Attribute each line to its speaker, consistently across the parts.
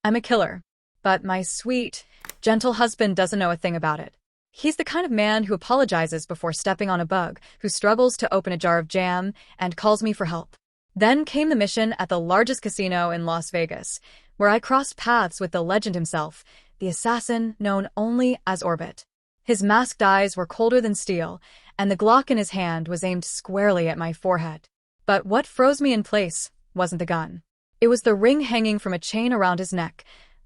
Speaker 1: I'm a killer. But my sweet, gentle husband doesn't know a thing about it. He's the kind of man who apologizes before stepping on a bug, who struggles to open a jar of jam, and calls me for help. Then came the mission at the largest casino in Las Vegas, where I crossed paths with the legend himself, the assassin known only as Orbit. His masked eyes were colder than steel, and the Glock in his hand was aimed squarely at my forehead. But what froze me in place wasn't the gun. It was the ring hanging from a chain around his neck,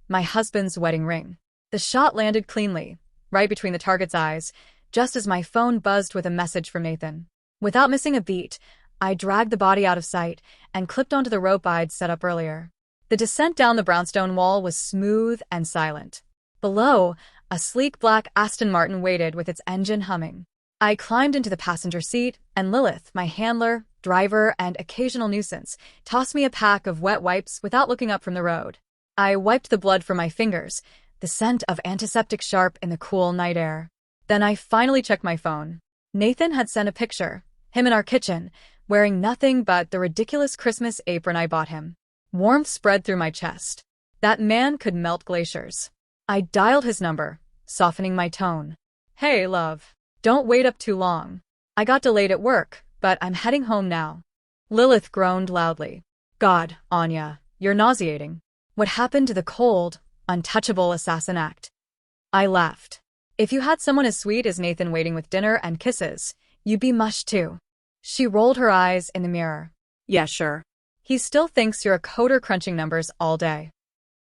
Speaker 1: my husband's wedding ring. The shot landed cleanly, right between the target's eyes, just as my phone buzzed with a message from Nathan. Without missing a beat, I dragged the body out of sight and clipped onto the rope I'd set up earlier. The descent down the brownstone wall was smooth and silent. Below, a sleek black Aston Martin waited with its engine humming. I climbed into the passenger seat, and Lilith, my handler, driver, and occasional nuisance, tossed me a pack of wet wipes without looking up from the road. I wiped the blood from my fingers, the scent of antiseptic sharp in the cool night air. Then I finally checked my phone. Nathan had sent a picture, him in our kitchen, wearing nothing but the ridiculous Christmas apron I bought him. Warmth spread through my chest. That man could melt glaciers. I dialed his number, softening my tone. Hey, love. Don't wait up too long. I got delayed at work, but I'm heading home now. Lilith groaned loudly. God, Anya, you're nauseating. What happened to the cold, untouchable assassin act? I laughed. If you had someone as sweet as Nathan waiting with dinner and kisses, you'd be mushed too. She rolled her eyes in the mirror. Yeah, sure. He still thinks you're a coder crunching numbers all day.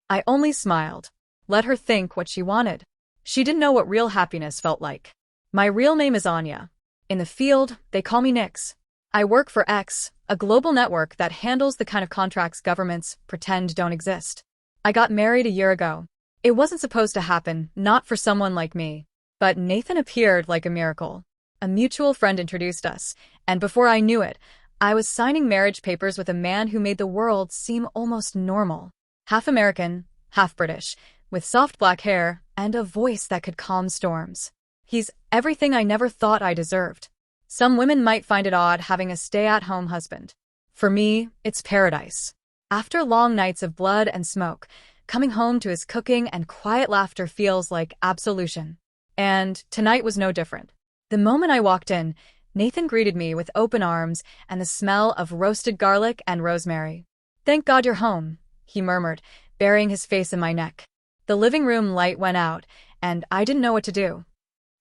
Speaker 1: I only smiled. Let her think what she wanted. She didn't know what real happiness felt like. My real name is Anya. In the field, they call me Nix. I work for X, a global network that handles the kind of contracts governments pretend don't exist. I got married a year ago. It wasn't supposed to happen, not for someone like me. But Nathan appeared like a miracle. A mutual friend introduced us, and before I knew it, I was signing marriage papers with a man who made the world seem almost normal. Half American, half British, with soft black hair and a voice that could calm storms. He's everything I never thought I deserved. Some women might find it odd having a stay-at-home husband. For me, it's paradise. After long nights of blood and smoke, coming home to his cooking and quiet laughter feels like absolution. And tonight was no different. The moment I walked in, Nathan greeted me with open arms and the smell of roasted garlic and rosemary. Thank God you're home, he murmured, burying his face in my neck. The living room light went out, and I didn't know what to do.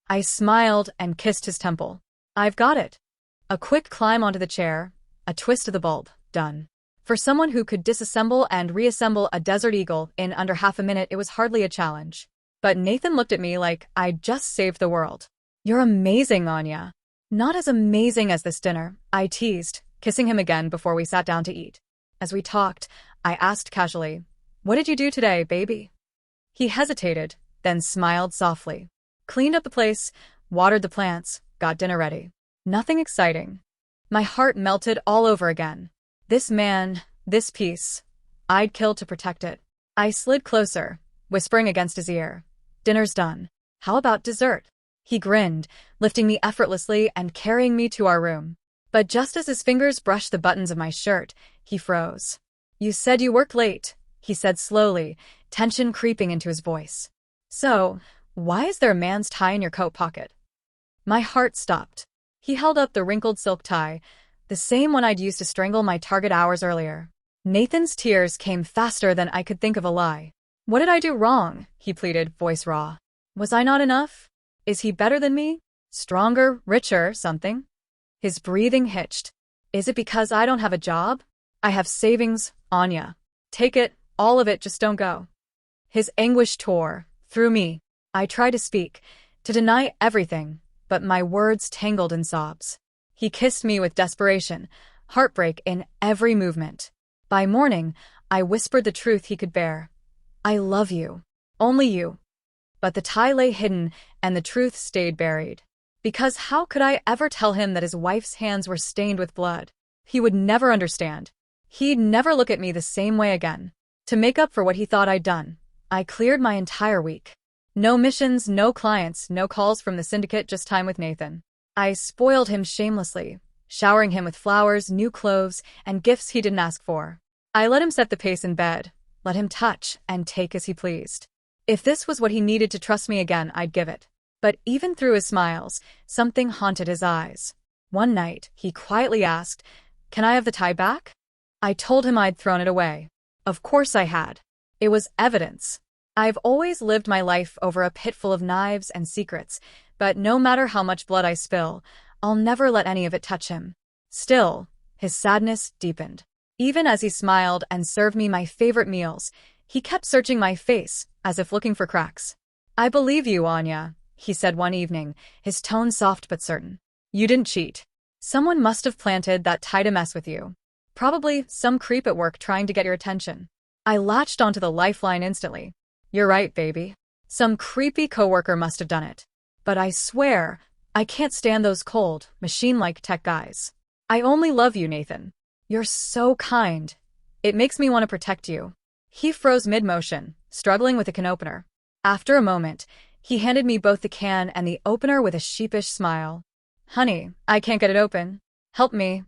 Speaker 1: I smiled and kissed his temple. I've got it. A quick climb onto the chair, a twist of the bulb, done. For someone who could disassemble and reassemble a Desert Eagle in under half a minute, it was hardly a challenge. But Nathan looked at me like I'd just saved the world. You're amazing, Anya. Not as amazing as this dinner, I teased, kissing him again before we sat down to eat. As we talked, I asked casually, "What did you do today, baby?" He hesitated, then smiled softly. Cleaned up the place, watered the plants, got dinner ready. Nothing exciting. My heart melted all over again. This man, this piece, I'd kill to protect it. I slid closer, whispering against his ear. Dinner's done. How about dessert? He grinned, lifting me effortlessly and carrying me to our room. But just as his fingers brushed the buttons of my shirt, he froze. You said you worked late, he said slowly, tension creeping into his voice. So, why is there a man's tie in your coat pocket? My heart stopped. He held up the wrinkled silk tie, the same one I'd used to strangle my target hours earlier. Nathan's tears came faster than I could think of a lie. What did I do wrong? He pleaded, voice raw. Was I not enough? Is he better than me? Stronger, richer, something? His breathing hitched. Is it because I don't have a job? I have savings, Anya. Take it, all of it, just don't go. His anguish tore through me. I tried to speak, to deny everything, but my words tangled in sobs. He kissed me with desperation, heartbreak in every movement. By morning, I whispered the truth he could bear. I love you. Only you. But the tie lay hidden, and the truth stayed buried. Because how could I ever tell him that his wife's hands were stained with blood? He would never understand. He'd never look at me the same way again. To make up for what he thought I'd done, I cleared my entire week. No missions, no clients, no calls from the syndicate, just time with Nathan. I spoiled him shamelessly, showering him with flowers, new clothes, and gifts he didn't ask for. I let him set the pace in bed, let him touch and take as he pleased. If this was what he needed to trust me again, I'd give it. But even through his smiles, something haunted his eyes. One night, he quietly asked, "Can I have the tie back?" I told him I'd thrown it away. Of course I had. It was evidence. I've always lived my life over a pit full of knives and secrets, but no matter how much blood I spill, I'll never let any of it touch him. Still, his sadness deepened. Even as he smiled and served me my favorite meals, he kept searching my face, as if looking for cracks. "I believe you, Anya," he said one evening, his tone soft but certain. "You didn't cheat. Someone must have planted that tie to mess with you. Probably some creep at work trying to get your attention." I latched onto the lifeline instantly. "You're right, baby. Some creepy coworker must have done it. But I swear, I can't stand those cold, machine-like tech guys. I only love you, Nathan. You're so kind. It makes me want to protect you." He froze mid-motion, struggling with a can opener. After a moment, he handed me both the can and the opener with a sheepish smile. "Honey, I can't get it open. Help me."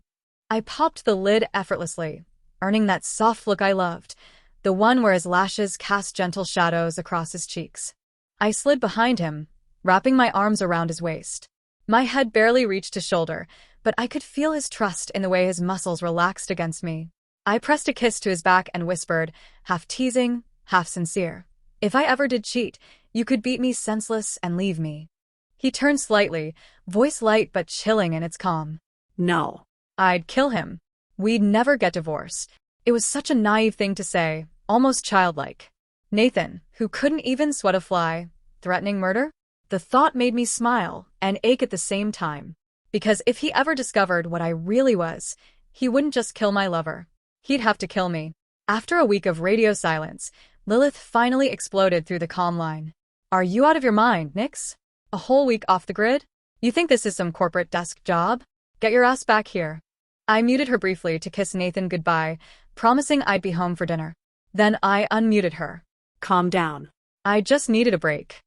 Speaker 1: I popped the lid effortlessly, earning that soft look I loved, the one where his lashes cast gentle shadows across his cheeks. I slid behind him, wrapping my arms around his waist. My head barely reached his shoulder, but I could feel his trust in the way his muscles relaxed against me. I pressed a kiss to his back and whispered, half teasing, half sincere, "If I ever did cheat, you could beat me senseless and leave me." He turned slightly, voice light but chilling in its calm.
Speaker 2: "No."
Speaker 1: I'd kill him. We'd never get divorced. It was such a naive thing to say, almost childlike. Nathan, who couldn't even sweat a fly, threatening murder? The thought made me smile and ache at the same time. Because if he ever discovered what I really was, he wouldn't just kill my lover. He'd have to kill me. After a week of radio silence, Lilith finally exploded through the comm line. "Are you out of your mind, Nix? A whole week off the grid? You think this is some corporate desk job? Get your ass back here." I muted her briefly to kiss Nathan goodbye, promising I'd be home for dinner. Then I unmuted her.
Speaker 2: "Calm down."
Speaker 1: "I just needed a break."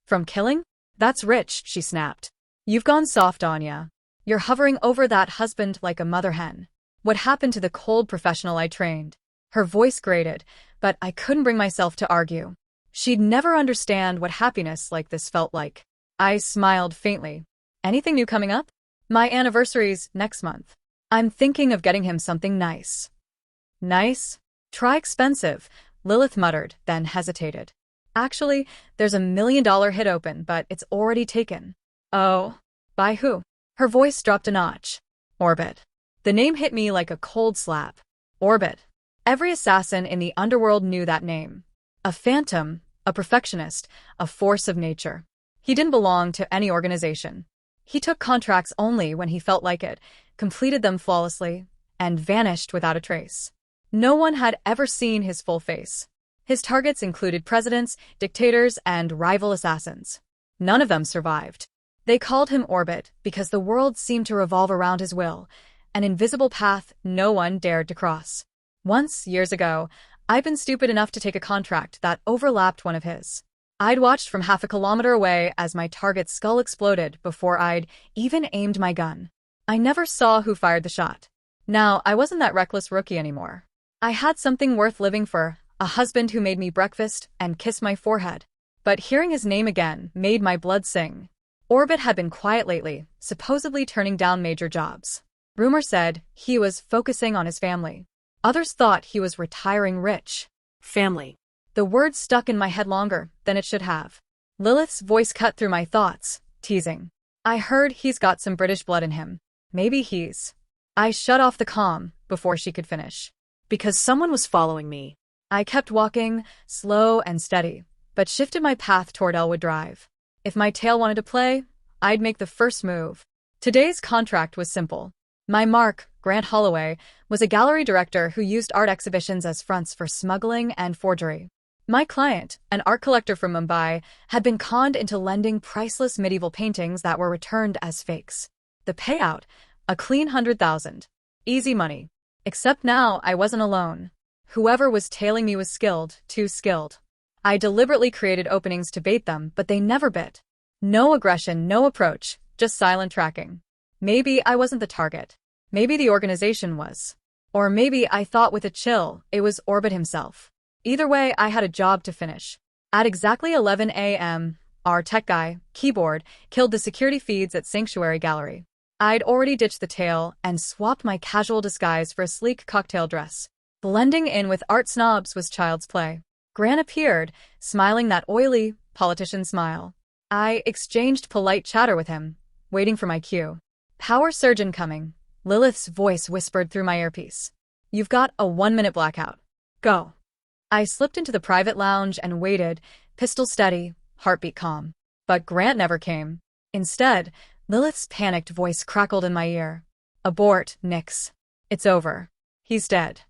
Speaker 1: "From killing? That's rich," she snapped. "You've gone soft, Anya. You're hovering over that husband like a mother hen. What happened to the cold professional I trained?" Her voice grated, but I couldn't bring myself to argue. She'd never understand what happiness like this felt like. I smiled faintly. "Anything new coming up?" "My anniversary's next month. I'm thinking of getting him something nice." "Nice? Try expensive," Lilith muttered, then hesitated. "Actually, there's a $1 million hit open, but it's already taken." "Oh? By who?" Her voice dropped a notch. "Orbit." The name hit me like a cold slap. Orbit. Every assassin in the underworld knew that name. A phantom, a perfectionist, a force of nature. He didn't belong to any organization. He took contracts only when he felt like it, completed them flawlessly, and vanished without a trace. No one had ever seen his full face. His targets included presidents, dictators, and rival assassins. None of them survived. They called him Orbit because the world seemed to revolve around his will, an invisible path no one dared to cross. Once, years ago, I'd been stupid enough to take a contract that overlapped one of his. I'd watched from half a kilometer away as my target's skull exploded before I'd even aimed my gun. I never saw who fired the shot. Now, I wasn't that reckless rookie anymore. I had something worth living for, a husband who made me breakfast and kissed my forehead. But hearing his name again made my blood sing. Orbit had been quiet lately, supposedly turning down major jobs. Rumor said he was focusing on his family. Others thought he was retiring rich.
Speaker 2: Family.
Speaker 1: The word stuck in my head longer than it should have. Lilith's voice cut through my thoughts, teasing. "I heard he's got some British blood in him. Maybe he's—" I shut off the comm before she could finish.
Speaker 2: "Because someone was following me."
Speaker 1: I kept walking, slow and steady, but shifted my path toward Elwood Drive. If my tail wanted to play, I'd make the first move. Today's contract was simple. My mark, Grant Holloway, was a gallery director who used art exhibitions as fronts for smuggling and forgery. My client, an art collector from Mumbai, had been conned into lending priceless medieval paintings that were returned as fakes. The payout? A clean 100,000. Easy money. Except now I wasn't alone. Whoever was tailing me was skilled, too skilled. I deliberately created openings to bait them, but they never bit. No aggression, no approach, just silent tracking. Maybe I wasn't the target. Maybe the organization was. Or maybe I thought with a chill, it was Orbit himself. Either way, I had a job to finish. At exactly 11 a.m., our tech guy, Keyboard, killed the security feeds at Sanctuary Gallery. I'd already ditched the tail and swapped my casual disguise for a sleek cocktail dress. Blending in with art snobs was child's play. Grant appeared, smiling that oily, politician smile. I exchanged polite chatter with him, waiting for my cue. Power surge incoming. Lilith's voice whispered through my earpiece. You've got a 1-minute blackout. Go. I slipped into the private lounge and waited, pistol steady, heartbeat calm. But Grant never came. Instead, Lilith's panicked voice crackled in my ear. Abort, Nix. It's over. He's dead.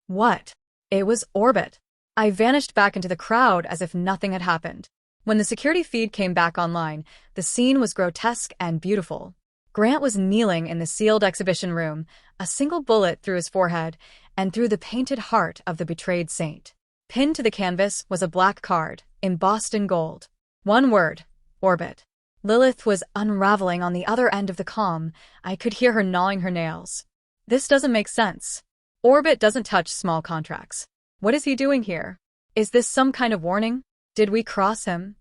Speaker 1: What? It was Orbit. I vanished back into the crowd as if nothing had happened. When the security feed came back online, the scene was grotesque and beautiful. Grant was kneeling in the sealed exhibition room, a single bullet through his forehead and through the painted heart of the betrayed saint. Pinned to the canvas was a black card, embossed in gold. One word, Orbit. Lilith was unraveling on the other end of the comm. I could hear her gnawing her nails. This doesn't make sense. Orbit doesn't touch small contracts. What is he doing here? Is this some kind of warning? Did we cross him?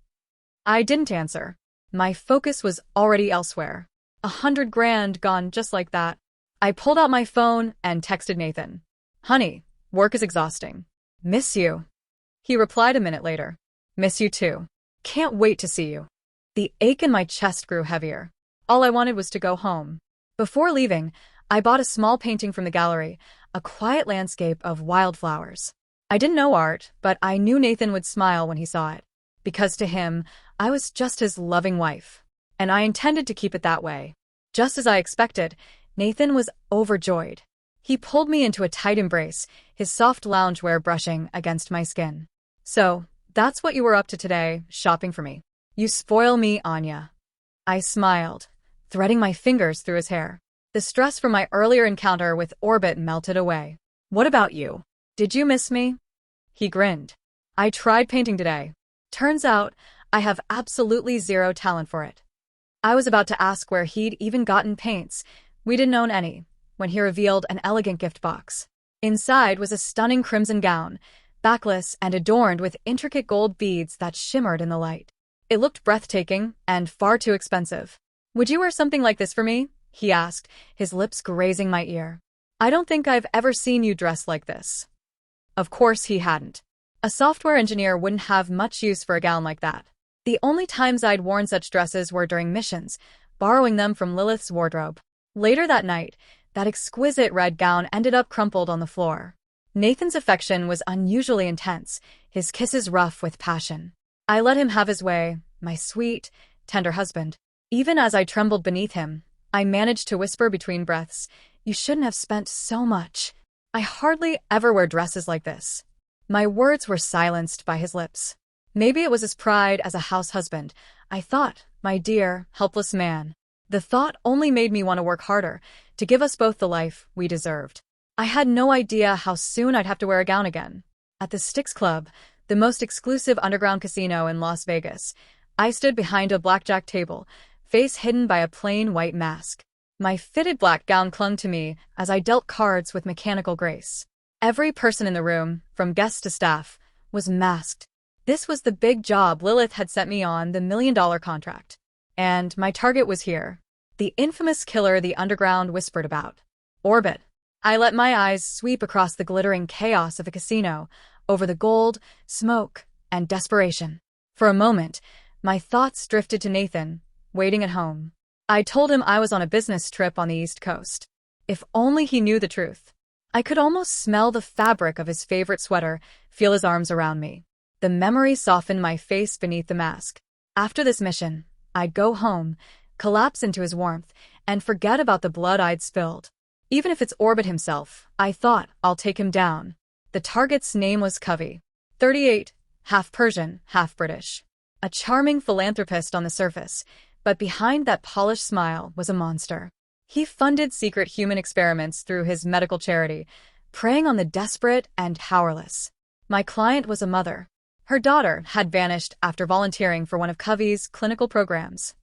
Speaker 1: I didn't answer. My focus was already elsewhere. 100 grand gone just like that. I pulled out my phone and texted Nathan. Honey, work is exhausting. Miss you. He replied a minute later. Miss you too. Can't wait to see you. The ache in my chest grew heavier. All I wanted was to go home. Before leaving, I bought a small painting from the gallery, a quiet landscape of wildflowers. I didn't know art, but I knew Nathan would smile when he saw it. Because to him, I was just his loving wife. And I intended to keep it that way. Just as I expected, Nathan was overjoyed. He pulled me into a tight embrace, his soft loungewear brushing against my skin. So, that's what you were up to today, shopping for me. You spoil me, Anya. I smiled, threading my fingers through his hair. The stress from my earlier encounter with Orbit melted away. What about you? Did you miss me? He grinned. I tried painting today. Turns out, I have absolutely zero talent for it. I was about to ask where he'd even gotten paints. We didn't own any, when he revealed an elegant gift box. Inside was a stunning crimson gown, backless and adorned with intricate gold beads that shimmered in the light. It looked breathtaking and far too expensive. Would you wear something like this for me? He asked, his lips grazing my ear. I don't think I've ever seen you dressed like this. Of course he hadn't. A software engineer wouldn't have much use for a gown like that. The only times I'd worn such dresses were during missions, borrowing them from Lilith's wardrobe. Later that night, that exquisite red gown ended up crumpled on the floor. Nathan's affection was unusually intense, his kisses rough with passion. I let him have his way, my sweet, tender husband. Even as I trembled beneath him, I managed to whisper between breaths, You shouldn't have spent so much. I hardly ever wear dresses like this. My words were silenced by his lips. Maybe it was his pride as a house husband. I thought, my dear, helpless man. The thought only made me want to work harder, to give us both the life we deserved. I had no idea how soon I'd have to wear a gown again. At the Styx Club, the most exclusive underground casino in Las Vegas, I stood behind a blackjack table, face hidden by a plain white mask. My fitted black gown clung to me as I dealt cards with mechanical grace. Every person in the room, from guests to staff, was masked. This was the big job Lilith had sent me on, the $1 million contract. And my target was here. The infamous killer the underground whispered about. Orbit. I let my eyes sweep across the glittering chaos of the casino, over the gold, smoke, and desperation. For a moment, my thoughts drifted to Nathan, waiting at home. I told him I was on a business trip on the East Coast. If only he knew the truth. I could almost smell the fabric of his favorite sweater, feel his arms around me. The memory softened my face beneath the mask. After this mission, I'd go home, collapse into his warmth, and forget about the blood I'd spilled. Even if it's Orbit himself, I thought, I'll take him down. The target's name was Covey. 38, half Persian, half British. A charming philanthropist on the surface, but behind that polished smile was a monster. He funded secret human experiments through his medical charity, preying on the desperate and powerless. My client was a mother. Her daughter had vanished after volunteering for one of Covey's clinical programs.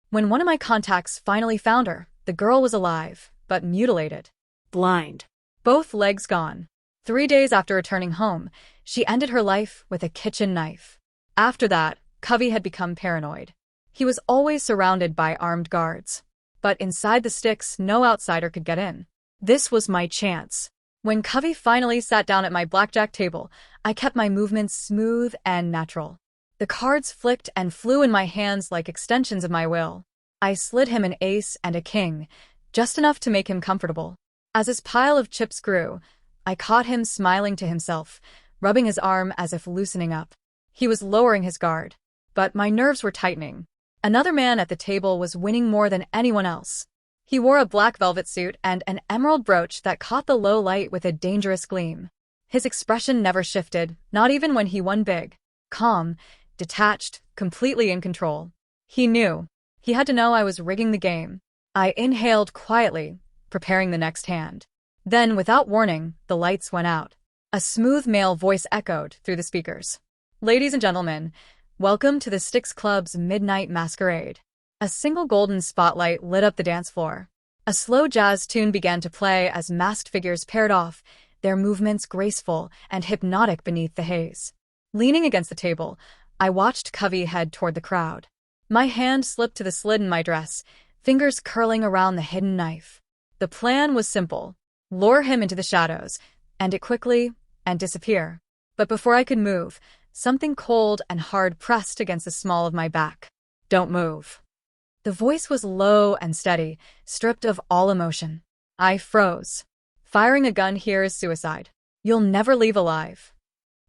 Speaker 1: When one of my contacts finally found her, the girl was alive, but mutilated.
Speaker 2: Blind.
Speaker 1: Both legs gone. 3 days after returning home, she ended her life with a kitchen knife. After that, Covey had become paranoid. He was always surrounded by armed guards. But inside the sticks, no outsider could get in. This was my chance. When Covey finally sat down at my blackjack table, I kept my movements smooth and natural. The cards flicked and flew in my hands like extensions of my will. I slid him an ace and a king, just enough to make him comfortable. As his pile of chips grew, I caught him smiling to himself, rubbing his arm as if loosening up. He was lowering his guard, but my nerves were tightening. Another man at the table was winning more than anyone else. He wore a black velvet suit and an emerald brooch that caught the low light with a dangerous gleam. His expression never shifted, not even when he won big. Calm, detached, completely in control. He knew. He had to know I was rigging the game. I inhaled quietly, preparing the next hand. Then, without warning, the lights went out. A smooth male voice echoed through the speakers. "Ladies and gentlemen, welcome to the Styx Club's Midnight Masquerade." A single golden spotlight lit up the dance floor. A slow jazz tune began to play as masked figures paired off, their movements graceful and hypnotic beneath the haze. Leaning against the table, I watched Covey head toward the crowd. My hand slipped to the slit in my dress, fingers curling around the hidden knife. The plan was simple: lure him into the shadows, end it quickly, and disappear. But before I could move, something cold and hard pressed against the small of my back. "Don't move." The voice was low and steady, stripped of all emotion. I froze. "Firing a gun here is suicide. You'll never leave alive."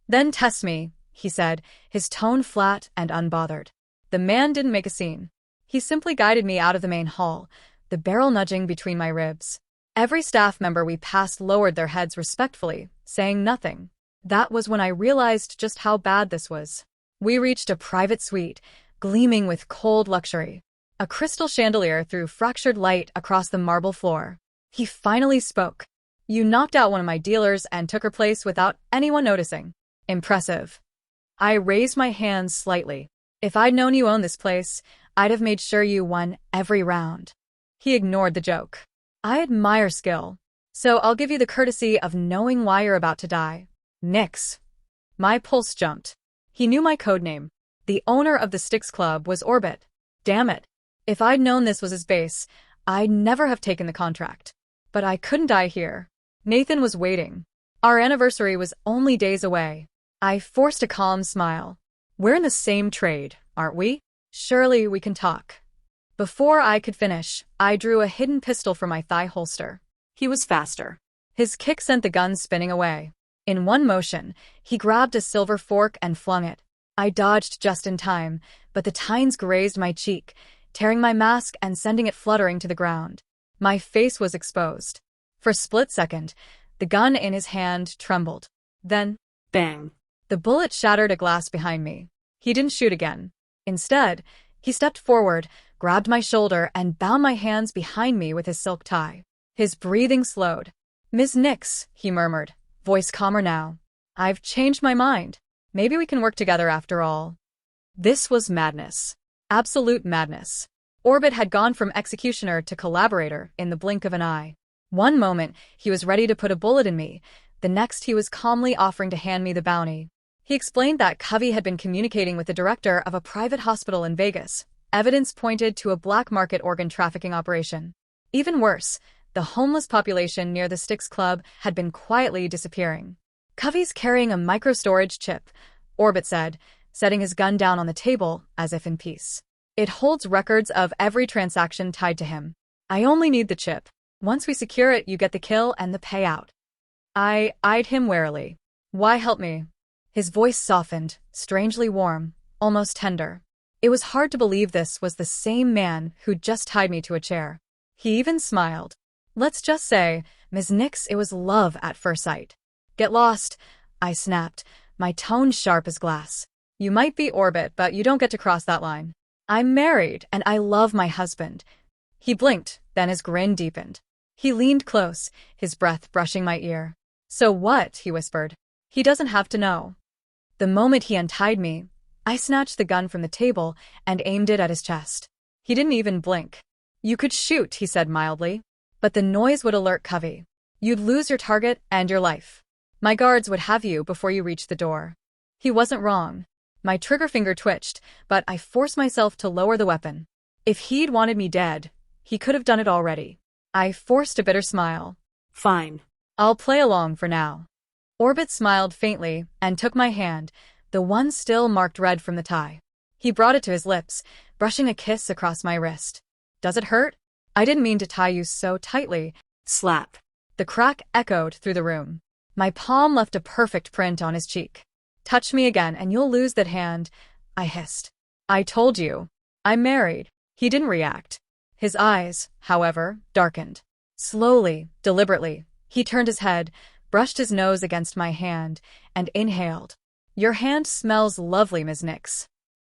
Speaker 1: "Then test me," he said, his tone flat and unbothered. The man didn't make a scene. He simply guided me out of the main hall, the barrel nudging between my ribs. Every staff member we passed lowered their heads respectfully, saying nothing. That was when I realized just how bad this was. We reached a private suite, gleaming with cold luxury. A crystal chandelier threw fractured light across the marble floor. He finally spoke. "You knocked out one of my dealers and took her place without anyone noticing. Impressive." I raised my hands slightly. "If I'd known you owned this place, I'd have made sure you won every round." He ignored the joke. "I admire skill, so I'll give you the courtesy of knowing why you're about to die. Nix." My pulse jumped. He knew my code name. The owner of the Styx Club was Orbit. Damn it. If I'd known this was his base, I'd never have taken the contract. But I couldn't die here. Nathan was waiting. Our anniversary was only days away. I forced a calm smile. "We're in the same trade, aren't we? Surely we can talk." Before I could finish, I drew a hidden pistol from my thigh holster.
Speaker 2: He was faster.
Speaker 1: His kick sent the gun spinning away. In one motion, he grabbed a silver fork and flung it. I dodged just in time, but the tines grazed my cheek, tearing my mask and sending it fluttering to the ground. My face was exposed. For a split second, the gun in his hand trembled. Then,
Speaker 2: bang.
Speaker 1: The bullet shattered a glass behind me. He didn't shoot again. Instead, he stepped forward, grabbed my shoulder, and bound my hands behind me with his silk tie. His breathing slowed. "Miss Nix," he murmured, voice calmer now. "I've changed my mind. Maybe we can work together after all." This was madness. Absolute madness. Orbit had gone from executioner to collaborator in the blink of an eye. One moment, he was ready to put a bullet in me. The next, he was calmly offering to hand me the bounty. He explained that Covey had been communicating with the director of a private hospital in Vegas. Evidence pointed to a black market organ trafficking operation. Even worse, the homeless population near the Styx Club had been quietly disappearing. "Covey's carrying a micro-storage chip," Orbit said, setting his gun down on the table as if in peace. "It holds records of every transaction tied to him. I only need the chip. Once we secure it, you get the kill and the payout." I eyed him warily. "Why help me?" His voice softened, strangely warm, almost tender. It was hard to believe this was the same man who'd just tied me to a chair. He even smiled. "Let's just say, Ms. Nix, it was love at first sight." "Get lost," I snapped, my tone sharp as glass. "You might be Orbit, but you don't get to cross that line. I'm married, and I love my husband." He blinked, then his grin deepened. He leaned close, his breath brushing my ear. "So what?" he whispered. "He doesn't have to know." The moment he untied me, I snatched the gun from the table and aimed it at his chest. He didn't even blink. "You could shoot," he said mildly, "but the noise would alert Covey. You'd lose your target and your life." My guards would have you before you reached the door. He wasn't wrong. My trigger finger twitched, but I forced myself to lower the weapon. If he'd wanted me dead, he could have done it already. I forced a bitter smile.
Speaker 2: Fine.
Speaker 1: I'll play along for now. Orbit smiled faintly and took my hand, the one still marked red from the tie. He brought it to his lips, brushing a kiss across my wrist. Does it hurt? I didn't mean to tie you so tightly.
Speaker 2: Slap.
Speaker 1: The crack echoed through the room. My palm left a perfect print on his cheek. Touch me again and you'll lose that hand, I hissed. I told you. I'm married. He didn't react. His eyes, however, darkened. Slowly, deliberately, he turned his head, brushed his nose against my hand, and inhaled. Your hand smells lovely, Ms. Nix.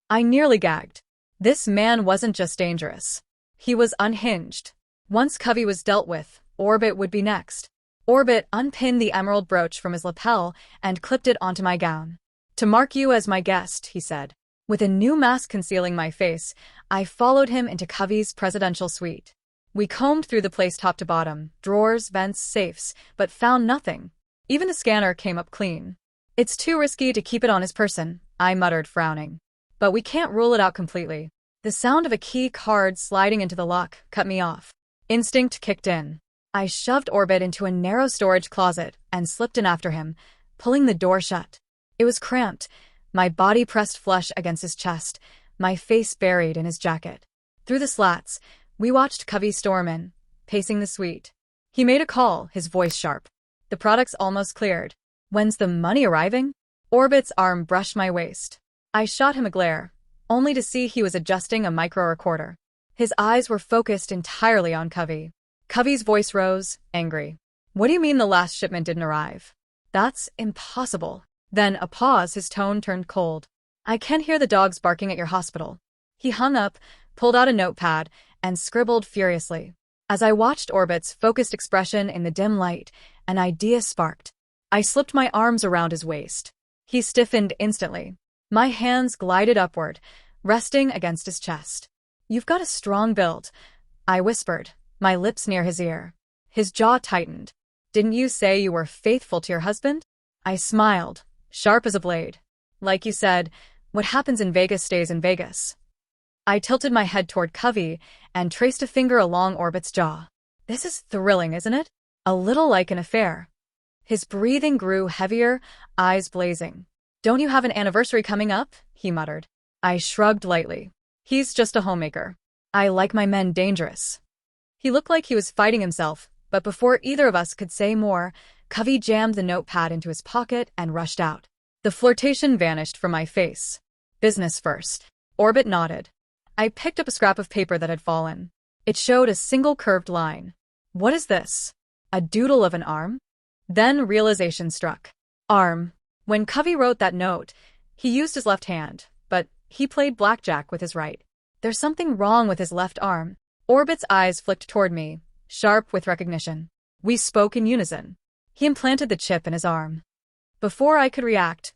Speaker 1: I nearly gagged. This man wasn't just dangerous. He was unhinged. Once Covey was dealt with, Orbit would be next. Orbit unpinned the emerald brooch from his lapel and clipped it onto my gown. To mark you as my guest, he said. With a new mask concealing my face, I followed him into Covey's presidential suite. We combed through the place top to bottom, drawers, vents, safes, but found nothing. Even the scanner came up clean. It's too risky to keep it on his person, I muttered, frowning. But we can't rule it out completely. The sound of a key card sliding into the lock cut me off. Instinct kicked in. I shoved Orbit into a narrow storage closet and slipped in after him, pulling the door shut. It was cramped, my body pressed flush against his chest, my face buried in his jacket. Through the slats, we watched Covey storm in, pacing the suite. He made a call, his voice sharp. The product's almost cleared. When's the money arriving? Orbit's arm brushed my waist. I shot him a glare, only to see he was adjusting a micro-recorder. His eyes were focused entirely on Covey. Covey's voice rose, angry. What do you mean the last shipment didn't arrive? That's impossible. Then a pause, his tone turned cold. I can hear the dogs barking at your hospital. He hung up, pulled out a notepad, and scribbled furiously. As I watched Orbit's focused expression in the dim light, an idea sparked. I slipped my arms around his waist. He stiffened instantly. My hands glided upward, resting against his chest. You've got a strong build, I whispered, my lips near his ear. His jaw tightened. Didn't you say you were faithful to your husband? I smiled, sharp as a blade. Like you said, what happens in Vegas stays in Vegas. I tilted my head toward Covey and traced a finger along Orbit's jaw. This is thrilling, isn't it? A little like an affair. His breathing grew heavier, eyes blazing. Don't you have an anniversary coming up? He muttered. I shrugged lightly. He's just a homemaker. I like my men dangerous. He looked like he was fighting himself, but before either of us could say more, Covey jammed the notepad into his pocket and rushed out. The flirtation vanished from my face. Business first. Orbit nodded. I picked up a scrap of paper that had fallen. It showed a single curved line. What is this? A doodle of an arm? Then realization struck. Arm. When Covey wrote that note, he used his left hand, but he played blackjack with his right. There's something wrong with his left arm. Orbit's eyes flicked toward me, sharp with recognition. We spoke in unison. He implanted the chip in his arm. Before I could react,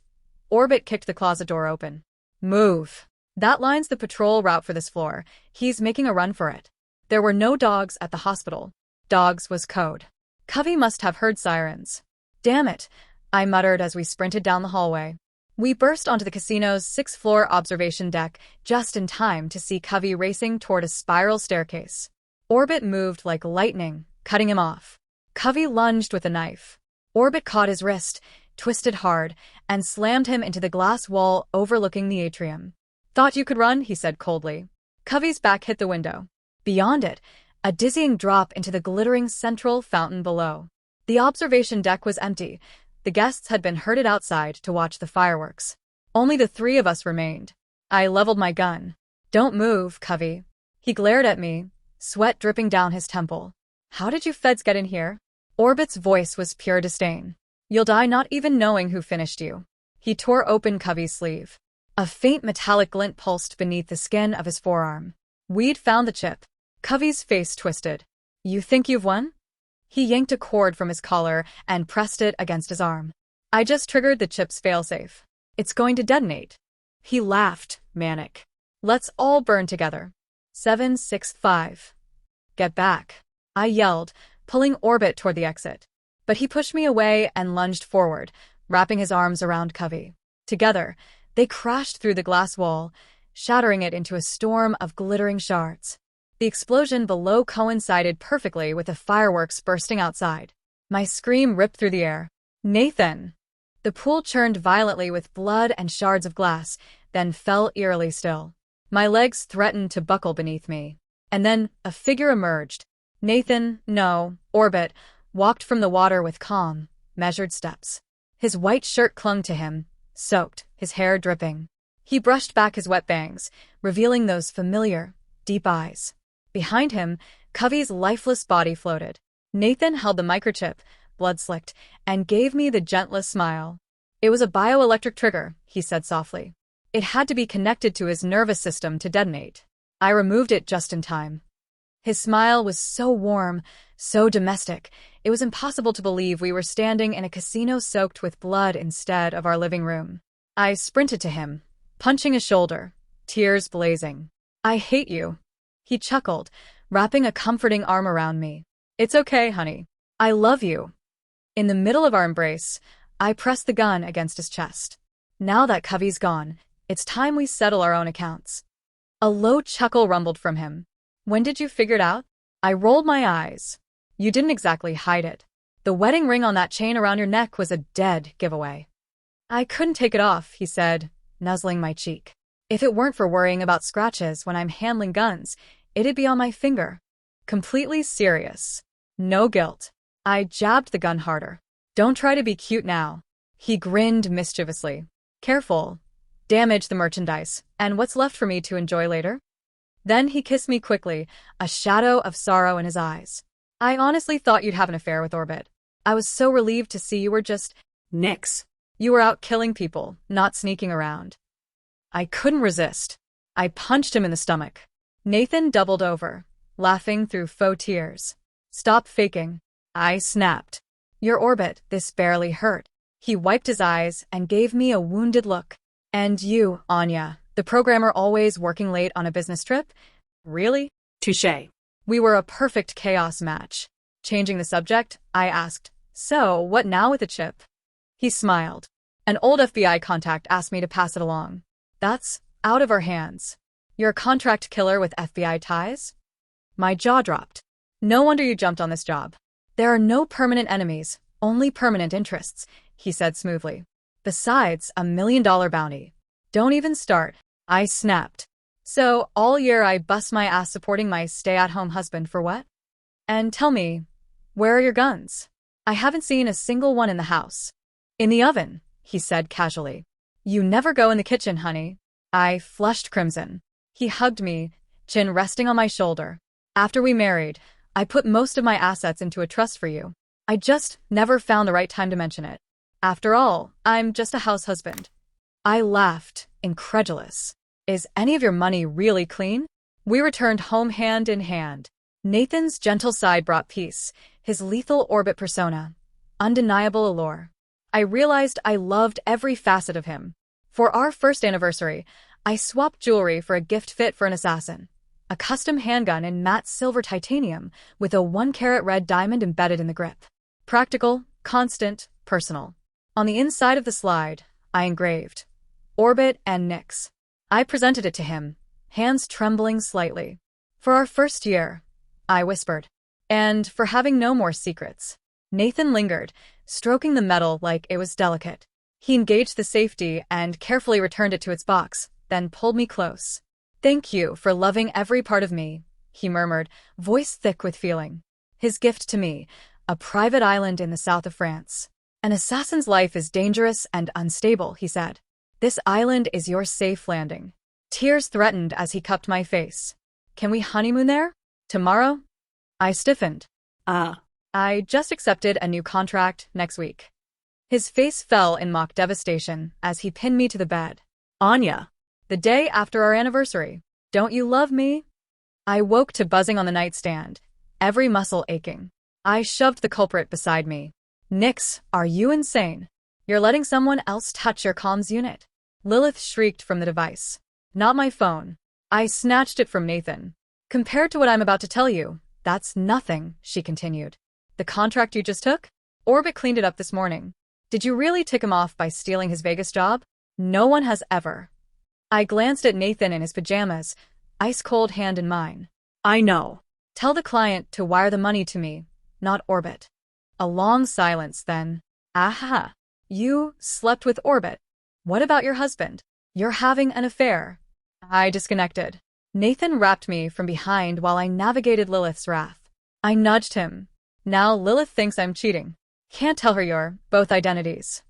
Speaker 1: Orbit kicked the closet door open. Move. That line's the patrol route for this floor. He's making a run for it. There were no dogs at the hospital. Dogs was code. Covey must have heard sirens. Damn it, I muttered as we sprinted down the hallway. We burst onto the casino's sixth-floor observation deck just in time to see Covey racing toward a spiral staircase. Orbit moved like lightning, cutting him off. Covey lunged with a knife. Orbit caught his wrist, twisted hard, and slammed him into the glass wall overlooking the atrium. Thought you could run, he said coldly. Covey's back hit the window. Beyond it, a dizzying drop into the glittering central fountain below. The observation deck was empty. The guests had been herded outside to watch the fireworks. Only the three of us remained. I leveled my gun. Don't move, Covey. He glared at me, sweat dripping down his temple. How did you feds get in here? Orbit's voice was pure disdain. You'll die not even knowing who finished you. He tore open Covey's sleeve. A faint metallic glint pulsed beneath the skin of his forearm. We'd found the chip. Covey's face twisted. You think you've won? He yanked a cord from his collar and pressed it against his arm. I just triggered the chip's failsafe. It's going to detonate. He laughed, manic. Let's all burn together. 7, 6, 5. Get back. I yelled, pulling Orbit toward the exit. But he pushed me away and lunged forward, wrapping his arms around Covey. Together, they crashed through the glass wall, shattering it into a storm of glittering shards. The explosion below coincided perfectly with the fireworks bursting outside. My scream ripped through the air. "Nathan!" The pool churned violently with blood and shards of glass, then fell eerily still. My legs threatened to buckle beneath me. And then a figure emerged. Nathan, no, Orbit, walked from the water with calm, measured steps. His white shirt clung to him, soaked, his hair dripping. He brushed back his wet bangs, revealing those familiar, deep eyes. Behind him, Covey's lifeless body floated. Nathan held the microchip, blood-slicked, and gave me the gentlest smile. "It was a bioelectric trigger," he said softly. "It had to be connected to his nervous system to detonate. I removed it just in time." His smile was so warm, so domestic, it was impossible to believe we were standing in a casino soaked with blood instead of our living room. I sprinted to him, punching his shoulder, tears blazing. "I hate you." He chuckled, wrapping a comforting arm around me. "It's okay, honey. I love you." In the middle of our embrace, I pressed the gun against his chest. "Now that Covey's gone, it's time we settle our own accounts." A low chuckle rumbled from him. "When did you figure it out?" I rolled my eyes. "You didn't exactly hide it. The wedding ring on that chain around your neck was a dead giveaway." "I couldn't take it off," he said, nuzzling my cheek. "If it weren't for worrying about scratches when I'm handling guns, it'd be on my finger." Completely serious. No guilt. I jabbed the gun harder. "Don't try to be cute now." He grinned mischievously. "Careful. Damage the merchandise, and what's left for me to enjoy later?" Then he kissed me quickly, a shadow of sorrow in his eyes. "I honestly thought you'd have an affair with Orbit. I was so relieved to see you were just
Speaker 2: Nix.
Speaker 1: You were out killing people, not sneaking around." I couldn't resist. I punched him in the stomach. Nathan doubled over, laughing through faux tears. "Stop faking." I snapped. "Your Orbit, this barely hurt." He wiped his eyes and gave me a wounded look. "And you, Anya, the programmer always working late on a business trip? Really?"
Speaker 2: Touché.
Speaker 1: We were a perfect chaos match. Changing the subject, I asked, "So, what now with the chip?" He smiled. "An old FBI contact asked me to pass it along." "That's out of our hands." "You're a contract killer with FBI ties?" My jaw dropped. "No wonder you jumped on this job." "There are no permanent enemies, only permanent interests," he said smoothly. "Besides, $1 million bounty." "Don't even start." I snapped. "So, all year I bust my ass supporting my stay-at-home husband for what? And tell me, where are your guns? I haven't seen a single one in the house." "In the oven," he said casually. "You never go in the kitchen, honey." I flushed crimson. He hugged me, chin resting on my shoulder. "After we married, I put most of my assets into a trust for you. I just never found the right time to mention it. After all, I'm just a house husband." I laughed, incredulous. "Is any of your money really clean?" We returned home hand in hand. Nathan's gentle side brought peace, his lethal Orbit persona. Undeniable allure. I realized I loved every facet of him. For our first anniversary, I swapped jewelry for a gift fit for an assassin. A custom handgun in matte silver titanium with a 1-carat red diamond embedded in the grip. Practical, constant, personal. On the inside of the slide, I engraved Orbit and Nix. I presented it to him, hands trembling slightly. "For our first year," I whispered. "And for having no more secrets." Nathan lingered, stroking the metal like it was delicate. He engaged the safety and carefully returned it to its box, then pulled me close. "Thank you for loving every part of me," he murmured, voice thick with feeling. His gift to me, a private island in the south of France. "An assassin's life is dangerous and unstable," he said. "This island is your safe landing." Tears threatened as he cupped my face. "Can we honeymoon there? Tomorrow?" I stiffened. I just accepted a new contract next week." His face fell in mock devastation as he pinned me to the bed. "Anya, the day after our anniversary. Don't you love me?" I woke to buzzing on the nightstand, every muscle aching. I shoved the culprit beside me. "Nix, are you insane? You're letting someone else touch your comms unit." Lilith shrieked from the device. "Not my phone." I snatched it from Nathan. "Compared to what I'm about to tell you, that's nothing," she continued. "The contract you just took? Orbit cleaned it up this morning. Did you really tick him off by stealing his Vegas job? No one has ever. I glanced at Nathan in his pajamas, ice-cold hand in mine.
Speaker 2: I know.
Speaker 1: Tell the client to wire the money to me, not Orbit. A long silence, then. Aha. You slept with Orbit. What about your husband? You're having an affair. I disconnected. Nathan wrapped me from behind while I navigated Lilith's wrath. I nudged him. Now Lilith thinks I'm cheating. Can't tell her you're both identities.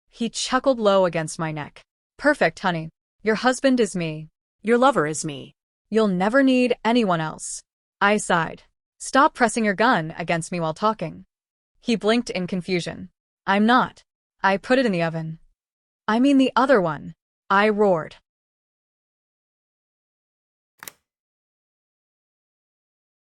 Speaker 1: He chuckled low against my neck. Perfect, honey. Your husband is me.
Speaker 2: Your lover is me.
Speaker 1: You'll never need anyone else. I sighed. Stop pressing your gun against me while talking. He blinked in confusion. I'm not. I put it in the oven. I mean the other one. I roared.